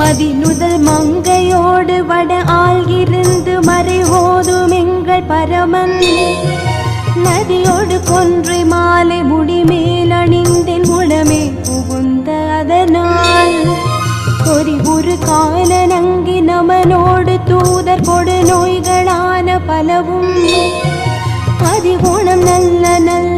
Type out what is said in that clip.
மதிநுதல் மங்கையோடு வட ஆள்கிருந்து மறைவோதும் எங்கள் பரமன் நதியோடு கொன்றை மாலை முடிமேல் அணிந்தேன் முழமே புகுந்த அதனால் ஒரு கால நங்கி நமனோடு தூதர் கொடு நோய்களான பலவும் அதிகுணம் நல்ல நல்ல